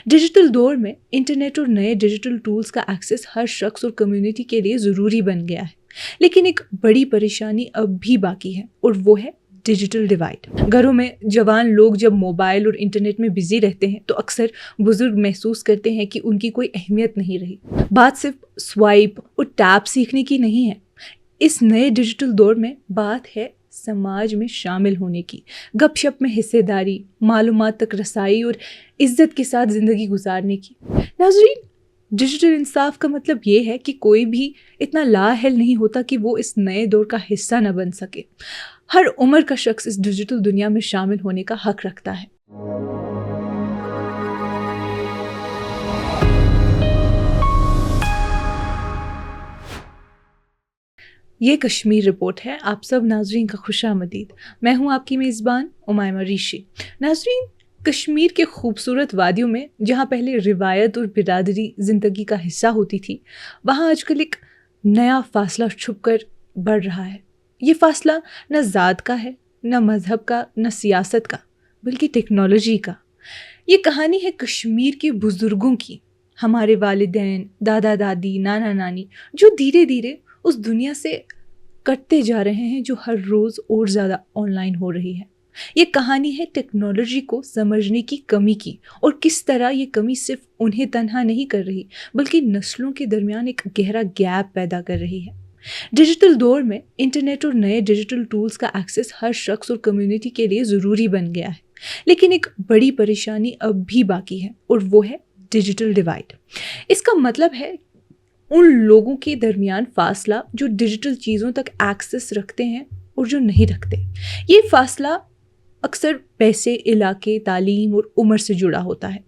Digital دور میں internet اور نئے ڈیجیٹل ٹولز کا ایکسیس ہر شخص اور کمیونٹی کے لیے ضروری بن گیا ہے، لیکن ایک بڑی پریشانی اب بھی باقی ہے اور وہ ہے ڈیجیٹل ڈیوائڈ۔ گھروں میں جوان لوگ جب موبائل اور انٹرنیٹ میں بزی رہتے ہیں تو اکثر بزرگ محسوس کرتے ہیں کہ ان کی کوئی اہمیت نہیں رہی۔ بات صرف سوائپ اور ٹیپ سیکھنے کی نہیں ہے، اس نئے ڈیجیٹل دور میں بات ہے سماج میں شامل ہونے کی، گپ شپ میں حصے داری، معلومات تک رسائی اور عزت کے ساتھ زندگی گزارنے کی۔ ناظرین، ڈیجیٹل انصاف کا مطلب یہ ہے کہ کوئی بھی اتنا لااہل نہیں ہوتا کہ وہ اس نئے دور کا حصہ نہ بن سکے۔ ہر عمر کا شخص اس ڈیجیٹل دنیا میں شامل ہونے کا حق رکھتا ہے۔ یہ کشمیر رپورٹ ہے۔ آپ سب ناظرین کا خوش آمدید۔ میں ہوں آپ کی میزبان امائمہ ریشی۔ ناظرین، کشمیر کے خوبصورت وادیوں میں جہاں پہلے روایت اور برادری زندگی کا حصہ ہوتی تھی، وہاں آج کل ایک نیا فاصلہ چھپ کر بڑھ رہا ہے۔ یہ فاصلہ نہ ذات کا ہے، نہ مذہب کا، نہ سیاست کا، بلکہ ٹیکنالوجی کا۔ یہ کہانی ہے کشمیر کے بزرگوں کی، ہمارے والدین، دادا دادی، نانا نانی، جو دھیرے دھیرے اس دنیا سے کٹتے جا رہے ہیں جو ہر روز اور زیادہ آن لائن ہو رہی ہے۔ یہ کہانی ہے ٹیکنالوجی کو سمجھنے کی کمی کی، اور کس طرح یہ کمی صرف انہیں تنہا نہیں کر رہی بلکہ نسلوں کے درمیان ایک گہرا گیپ پیدا کر رہی ہے۔ ڈیجیٹل دور میں انٹرنیٹ اور نئے ڈیجیٹل ٹولز کا ایکسیس ہر شخص اور کمیونٹی کے لیے ضروری بن گیا ہے، لیکن ایک بڑی پریشانی اب بھی باقی ہے اور وہ ہے ڈیجیٹل ڈیوائڈ۔ اس کا مطلب ہے ان لوگوں کے درمیان فاصلہ جو ڈیجیٹل چیزوں تک ایکسیس رکھتے ہیں اور جو نہیں رکھتے۔ یہ فاصلہ اکثر پیسے، علاقے، تعلیم اور عمر سے جڑا ہوتا ہے۔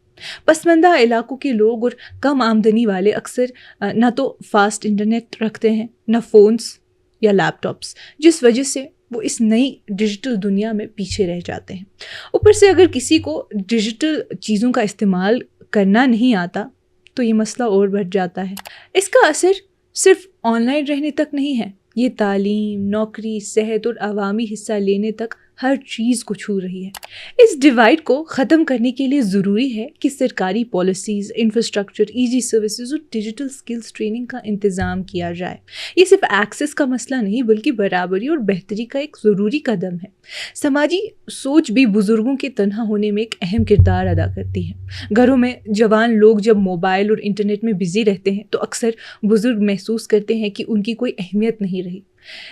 پسماندہ علاقوں کے لوگ اور کم آمدنی والے اکثر نہ تو فاسٹ انٹرنیٹ رکھتے ہیں، نہ فونز یا لیپ ٹاپس، جس وجہ سے وہ اس نئی ڈیجیٹل دنیا میں پیچھے رہ جاتے ہیں۔ اوپر سے اگر کسی کو ڈیجیٹل چیزوں کا استعمال کرنا نہیں آتا تو یہ مسئلہ اور بڑھ جاتا ہے۔ اس کا اثر صرف آن لائن رہنے تک نہیں ہے، یہ تعلیم، نوکری، صحت اور عوامی حصہ لینے تک ہر چیز کو چھو رہی ہے۔ اس ڈیوائڈ کو ختم کرنے کے لیے ضروری ہے کہ سرکاری پالیسیز، انفراسٹرکچر، ایزی سروسز اور ڈیجیٹل سکلز ٹریننگ کا انتظام کیا جائے۔ یہ صرف ایکسیس کا مسئلہ نہیں بلکہ برابری اور بہتری کا ایک ضروری قدم ہے۔ سماجی سوچ بھی بزرگوں کے تنہا ہونے میں ایک اہم کردار ادا کرتی ہے۔ گھروں میں جوان لوگ جب موبائل اور انٹرنیٹ میں بزی رہتے ہیں تو اکثر بزرگ محسوس کرتے ہیں کہ ان کی کوئی اہمیت نہیں رہی۔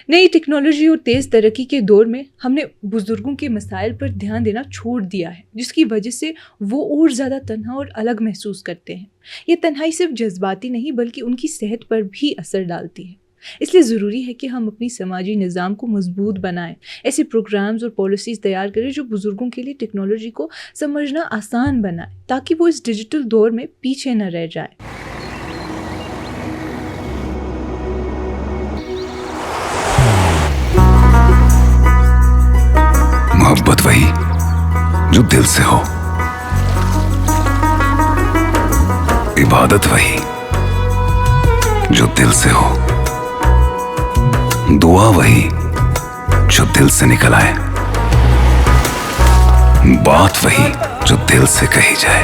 نئی ٹیکنالوجی اور تیز ترقی کے دور میں ہم نے بزرگوں کے مسائل پر دھیان دینا چھوڑ دیا ہے، جس کی وجہ سے وہ اور زیادہ تنہا اور الگ محسوس کرتے ہیں۔ یہ تنہائی صرف جذباتی نہیں بلکہ ان کی صحت پر بھی اثر ڈالتی ہے۔ اس لیے ضروری ہے کہ ہم اپنی سماجی نظام کو مضبوط بنائیں، ایسے پروگرامز اور پالیسیز تیار کریں جو بزرگوں کے لیے ٹیکنالوجی کو سمجھنا آسان بنائیں تاکہ وہ اس ڈیجیٹل دور میں پیچھے نہ رہ جائے۔ محبت وہی جو دل سے ہو، عبادت وہی جو دل سے ہو، دعا وہی جو دل سے نکل آئے، بات وہی جو دل سے کہی جائے،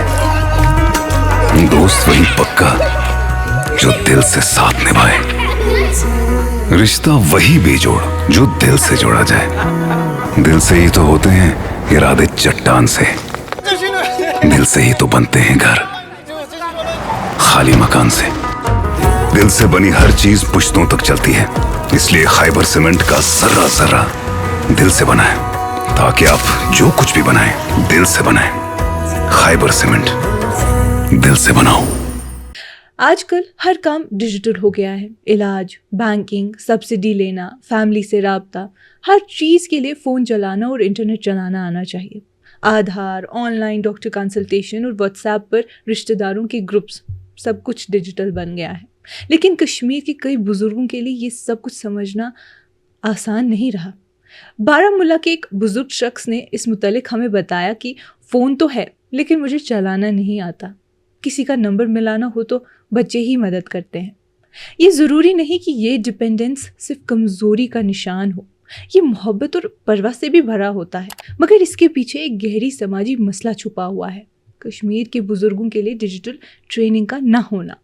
دوست وہی پکا جو دل سے ساتھ نبھائے، رشتہ وہی بے جوڑ جو دل سے جوڑا جائے۔ دل سے ہی تو ہوتے ہیں ارادے چٹان سے، دل سے ہی تو بنتے ہیں گھر خالی مکان سے۔ دل سے بنی ہر چیز پشتوں تک چلتی ہے، اس لیے خیبر سیمنٹ کا ذرہ ذرہ دل سے بنا ہے تاکہ آپ جو کچھ بھی بنائیں دل سے بنائیں۔ خیبر سیمنٹ، دل سے بناؤ۔ آج کل ہر کام ڈیجیٹل ہو گیا ہے۔ علاج، بینکنگ، سبسڈی لینا، فیملی سے رابطہ، ہر چیز کے لیے فون چلانا اور انٹرنیٹ چلانا آنا چاہیے۔ Aadhaar, on line doctor consultation اور واٹس ایپ پر رشتہ داروں کے گروپس، سب کچھ ڈیجیٹل بن گیا ہے۔ لیکن کشمیر کے کئی بزرگوں کے لیے یہ سب کچھ سمجھنا آسان نہیں رہا۔ بارہمولہ کے ایک بزرگ شخص نے اس متعلق ہمیں بتایا کہ فون تو ہے لیکن مجھے چلانا نہیں آتا۔ کسی کا نمبر ملانا ہو تو بچے ہی مدد کرتے ہیں۔ یہ ضروری نہیں کہ یہ ڈپینڈنس صرف کمزوری کا نشان ہو، یہ محبت اور پرواہ سے بھی بھرا ہوتا ہے، مگر اس کے پیچھے ایک گہری سماجی مسئلہ چھپا ہوا ہے۔ کشمیر کے بزرگوں کے لیے ڈیجیٹل ٹریننگ کا نہ ہونا.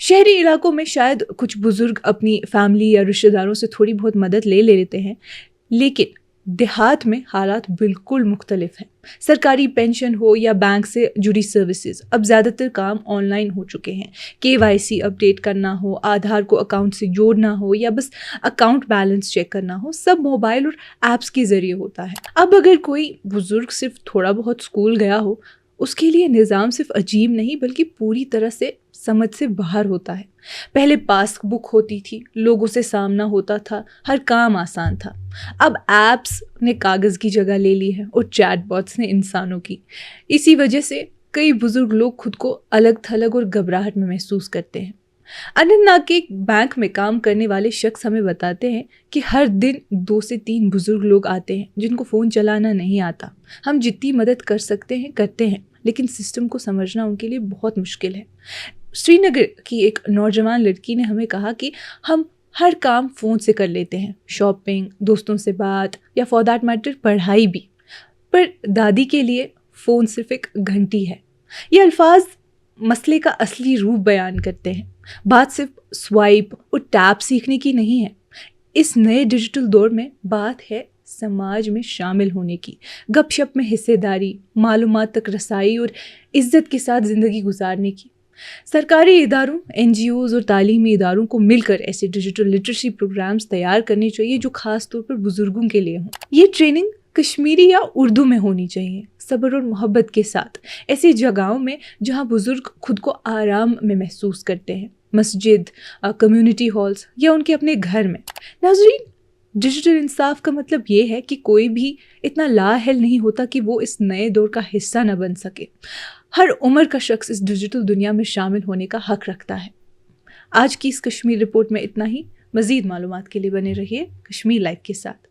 شہری علاقوں میں شاید کچھ بزرگ اپنی فیملی یا رشتہ داروں سے تھوڑی بہت مدد لے لیتے ہیں، لیکن دیہات میں حالات بالکل مختلف ہیں. سرکاری پینشن ہو یا بینک سے جڑی سروسز، اب زیادہ تر کام آن لائن ہو چکے ہیں. KYC اپڈیٹ کرنا ہو، آدھار کو اکاؤنٹ سے جوڑنا ہو یا بس اکاؤنٹ بیلنس چیک کرنا ہو، سب موبائل اور ایپس کے ذریعے ہوتا ہے. اب اگر کوئی بزرگ صرف تھوڑا بہت اسکول گیا ہو، اس کے لیے نظام صرف عجیب نہیں بلکہ پوری طرح سے سمجھ سے باہر ہوتا ہے. پہلے پاس بک ہوتی تھی، لوگوں سے سامنا ہوتا تھا، ہر کام آسان تھا. اب ایپس نے کاغذ کی جگہ لے لی ہے اور چیٹ باٹس نے انسانوں کی. اسی وجہ سے کئی بزرگ لوگ خود کو الگ تھلگ اور گھبراہٹ میں محسوس کرتے ہیں. اننت ناگ کے ایک بینک میں کام کرنے والے شخص ہمیں بتاتے ہیں کہ ہر دن 2 سے 3 بزرگ لوگ آتے ہیں جن کو فون چلانا نہیں آتا. ہم جتنی مدد کر سکتے ہیں کرتے ہیں، لیکن سسٹم کو سمجھنا ان کے لیے بہت مشکل ہے. سری نگر کی ایک نوجوان لڑکی نے ہمیں کہا کہ ہم ہر کام فون سے کر لیتے ہیں، شاپنگ، دوستوں سے بات یا فار دیٹ میٹر پڑھائی بھی، پر دادی کے لیے فون صرف ایک گھنٹی ہے. یہ الفاظ مسئلے کا اصلی روپ بیان کرتے ہیں. بات صرف سوائپ اور ٹیپ سیکھنے کی نہیں ہے. اس نئے ڈیجیٹل دور میں بات ہے سماج میں شامل ہونے کی، گپ شپ میں حصے داری، معلومات تک رسائی اور عزت کے ساتھ زندگی گزارنے کی. سرکاری اداروں، NGOs اور تعلیمی اداروں کو مل کر ایسے ڈیجیٹل لٹریسی پروگرامز تیار کرنے چاہیے جو خاص طور پر بزرگوں کے لیے ہوں. یہ ٹریننگ کشمیری یا اردو میں ہونی چاہیے، صبر اور محبت کے ساتھ، ایسی جگہوں میں جہاں بزرگ خود کو آرام میں محسوس کرتے ہیں، مسجد، کمیونٹی ہالز یا ان کے اپنے گھر میں. ناظرین، ڈیجیٹل انصاف کا مطلب یہ ہے کہ کوئی بھی اتنا لااہل نہیں ہوتا کہ وہ اس نئے دور کا حصہ نہ بن سکے. ہر عمر کا شخص اس ڈیجیٹل دنیا میں شامل ہونے کا حق رکھتا ہے. آج کی اس کشمیر رپورٹ میں اتنا ہی. مزید معلومات کے لیے بنے رہیے کشمیر لائف کے ساتھ.